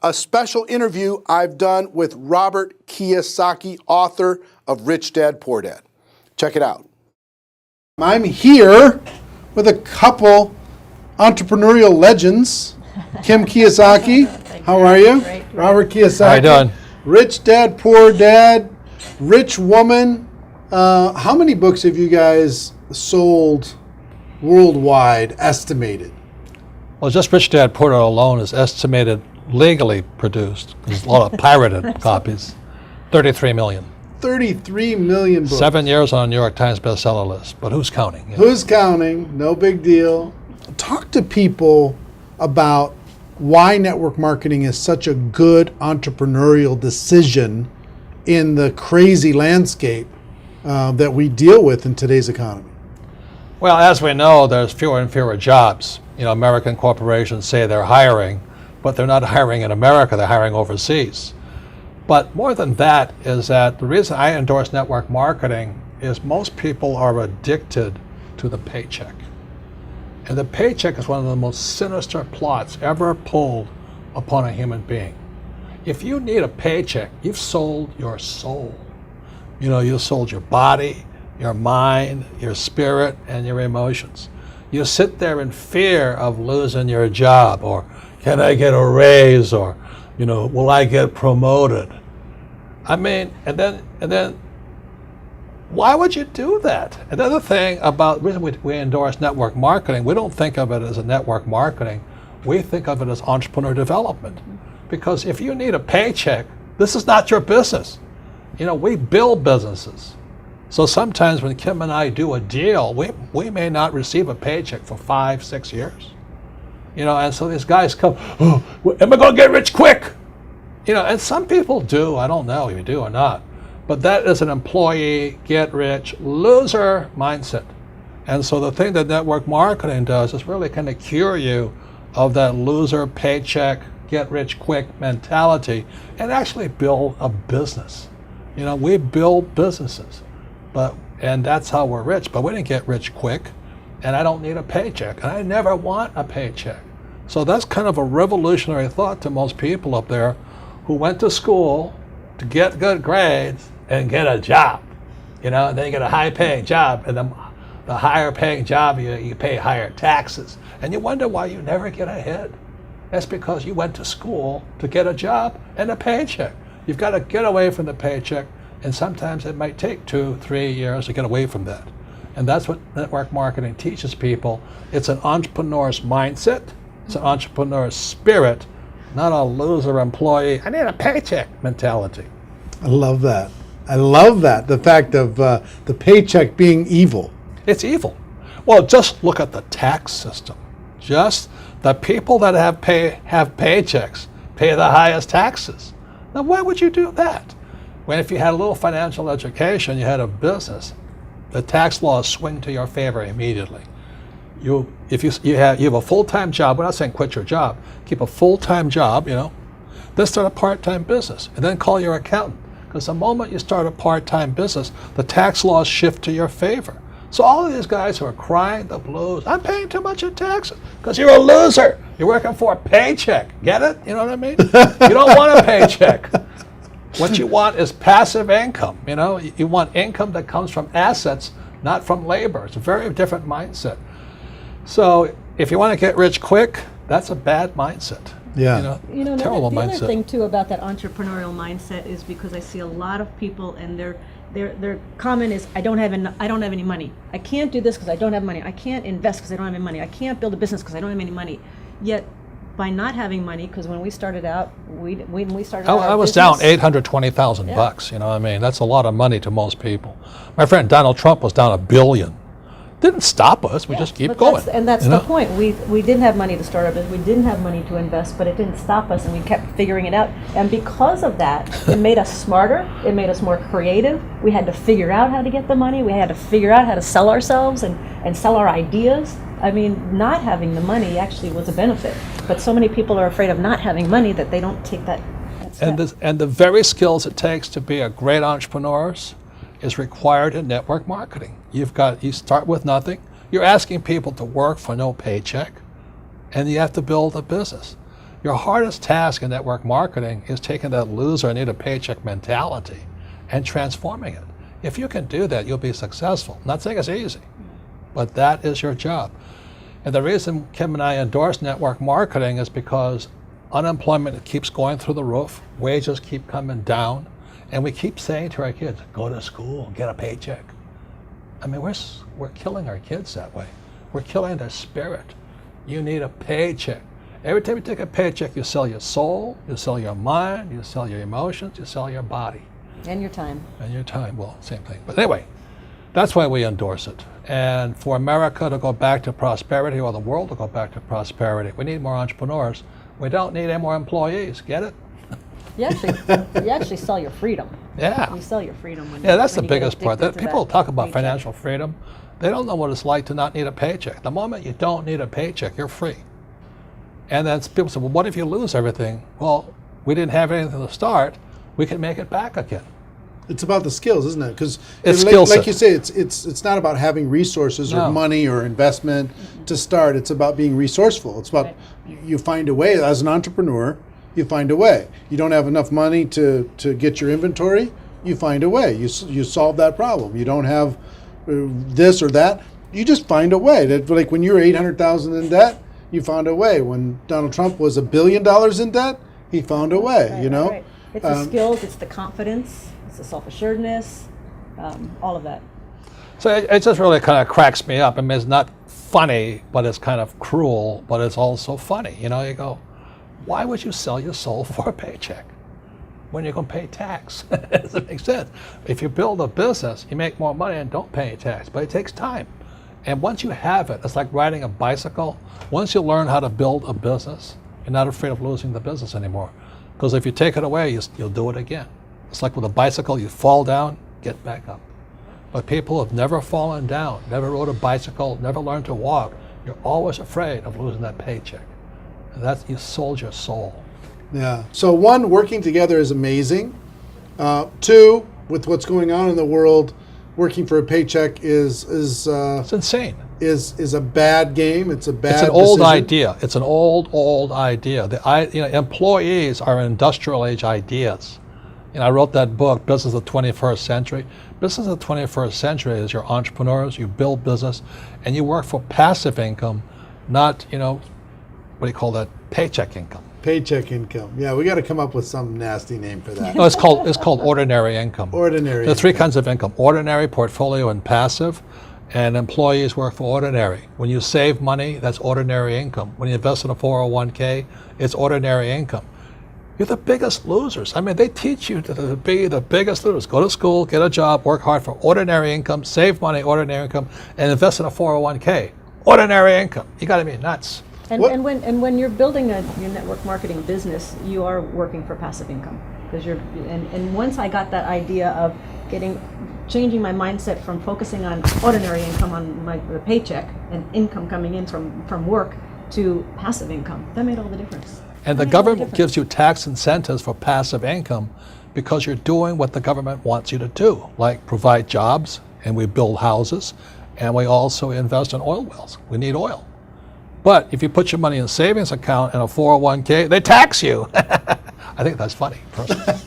A special interview I've done with Robert Kiyosaki, author of Rich Dad, Poor Dad. Check it out. I'm here with a couple entrepreneurial legends. Kim Kiyosaki, how are you? Great. Robert Kiyosaki. How you doing? Rich Dad, Poor Dad, Rich Woman. How many books have you guys sold worldwide, estimated? Well, just Rich Dad, Poor Dad alone is estimated legally produced. There's a lot of pirated copies. 33 million. 33 million books. 7 years on a New York Times bestseller list, but who's counting? You know? Who's counting? No big deal. Talk to people about why network marketing is such a good entrepreneurial decision in the crazy landscape that we deal with in today's economy. Well, as we know, there's fewer and fewer jobs. You know, American corporations say they're hiring, but they're not hiring in America, they're hiring overseas. But more than that is that the reason I endorse network marketing is most people are addicted to the paycheck. And the paycheck is one of the most sinister plots ever pulled upon a human being. If you need a paycheck, you've sold your soul. You know, you've sold your body, your mind, your spirit, and your emotions. You sit there in fear of losing your job, or can I get a raise, or, you know, will I get promoted? I mean, and then why would you do that? Another thing about the reason we endorse network marketing, we don't think of it as a network marketing, we think of it as entrepreneur development. Because if you need a paycheck, this is not your business. You know, we build businesses. So sometimes when Kim and I do a deal, we may not receive a paycheck for 5-6 years. You know, and so these guys come, oh, am I going to get rich quick? You know, and some people do. I don't know if you do or not. But that is an employee, get rich, loser mindset. And so the thing that network marketing does is really kind of cure you of that loser paycheck, get rich quick mentality and actually build a business. You know, we build businesses, and that's how we're rich. But we didn't get rich quick. And I don't need a paycheck, and I never want a paycheck. So that's kind of a revolutionary thought to most people up there who went to school to get good grades and get a job. You know, and then you get a high-paying job, and the higher-paying job, you pay higher taxes. And you wonder why you never get ahead. That's because you went to school to get a job and a paycheck. You've got to get away from the paycheck, and sometimes it might take 2-3 years to get away from that. And that's what network marketing teaches people. It's an entrepreneur's mindset. It's an entrepreneur's spirit, not a loser employee, I need a paycheck mentality. I love that. I love that. The fact of the paycheck being evil. It's evil. Well, just look at the tax system. Just the people that have paychecks pay the highest taxes. Now, why would you do that? When if you had a little financial education, you had a business, the tax laws swing to your favor immediately. If you have a full-time job, we're not saying quit your job, keep a full-time job, you know, then start a part-time business and then call your accountant. Because the moment you start a part-time business, the tax laws shift to your favor. So all of these guys who are crying the blues, I'm paying too much in taxes, because you're a loser. You're working for a paycheck. Get it? You know what I mean? You don't want a paycheck. What you want is passive income. You know, you want income that comes from assets, not from labor. It's a very different mindset. So if you want to get rich quick, that's a bad mindset. Yeah. You know, terrible the mindset. other thing too about that entrepreneurial mindset is because I see a lot of people and their comment is I don't have any money. I can't do this because I don't have money. I can't invest because I don't have any money. I can't build a business because I don't have any money. Yet by not having money, because when we started out, I was down $820,000 you know what I mean? That's a lot of money to most people. My friend Donald Trump was down $1 billion. Didn't stop us, we just keep going. That's the point. We didn't have money to start a business, we didn't have money to invest, but it didn't stop us, and we kept figuring it out. And because of that, it made us smarter, it made us more creative. We had to figure out how to get the money, we had to figure out how to sell ourselves and sell our ideas. I mean, not having the money actually was a benefit, but so many people are afraid of not having money that they don't take that step. And the very skills it takes to be a great entrepreneur is required in network marketing. You start with nothing. You're asking people to work for no paycheck, and you have to build a business. Your hardest task in network marketing is taking that loser need a paycheck mentality and transforming it. If you can do that, you'll be successful. I'm not saying it's easy, but that is your job. And the reason Kim and I endorse network marketing is because unemployment keeps going through the roof, wages keep coming down, and we keep saying to our kids, go to school, get a paycheck. I mean, we're killing our kids that way. We're killing their spirit. You need a paycheck. Every time you take a paycheck, you sell your soul, you sell your mind, you sell your emotions, you sell your body. And your time. And your time, well, same thing. But anyway, that's why we endorse it. And for America to go back to prosperity, or the world to go back to prosperity, we need more entrepreneurs. We don't need any more employees. Get it? You actually sell your freedom. Yeah. You sell your freedom when Yeah, that's when the you get biggest part. addicted to People that talk about paycheck. financial freedom. They don't know what it's like to not need a paycheck. The moment you don't need a paycheck, you're free. And then people say, well, what if you lose everything? Well, we didn't have anything to start. We can make it back again. It's about the skills, isn't it? Because It's skill set. like you say, it's not about having resources No. or money or investment to start. It's about being resourceful. It's about you find a way as an entrepreneur. You find a way. You don't have enough money to get your inventory. You find a way. You solve that problem. You don't have this or that. You just find a way. That, like when you're $800,000 in debt, you found a way. When Donald Trump was $1 billion in debt, he found a way. Right, you know. right. It's the skills, it's the confidence, it's the self-assuredness, all of that. So it just really kind of cracks me up. I mean, it's not funny, but it's kind of cruel, but it's also funny. You know, you go, why would you sell your soul for a paycheck when you're going to pay tax? It doesn't make sense. If you build a business, you make more money and don't pay tax, but it takes time. And once you have it, it's like riding a bicycle. Once you learn how to build a business, you're not afraid of losing the business anymore. Because if you take it away, you'll do it again. It's like with a bicycle, you fall down, get back up. But people who have never fallen down, never rode a bicycle, never learned to walk, you're always afraid of losing that paycheck. And that's, you sold your soul. Yeah. So one, working together is amazing. Two, with what's going on in the world, working for a paycheck is It's insane. is a bad game. It's a bad. It's an old decision. idea. It's an old idea. Employees are industrial age ideas. I wrote that book, Business of the 21st Century. Business of the 21st Century is your entrepreneurs, you build business, and you work for passive income, not, what do you call that, paycheck income. Paycheck income. Yeah, we got to come up with some nasty name for that. No, it's called ordinary income. Ordinary. There are three kinds of income: ordinary, portfolio, and passive. And employees work for ordinary. When you save money, that's ordinary income. When you invest in a 401k, it's ordinary income. You're the biggest losers. I mean, they teach you to be the biggest losers. Go to school, get a job, work hard for ordinary income, save money, ordinary income, and invest in a 401k. Ordinary income. You got to be nuts. And, What- and when you're building your network marketing business, you are working for passive income. Because and once I got that idea of changing my mindset from focusing on ordinary income on the paycheck and income coming in from work to passive income, that made all the difference. And the government gives you tax incentives for passive income because you're doing what the government wants you to do, like provide jobs, and we build houses, and we also invest in oil wells. We need oil. But if you put your money in a savings account and a 401k, they tax you. I think that's funny, personally.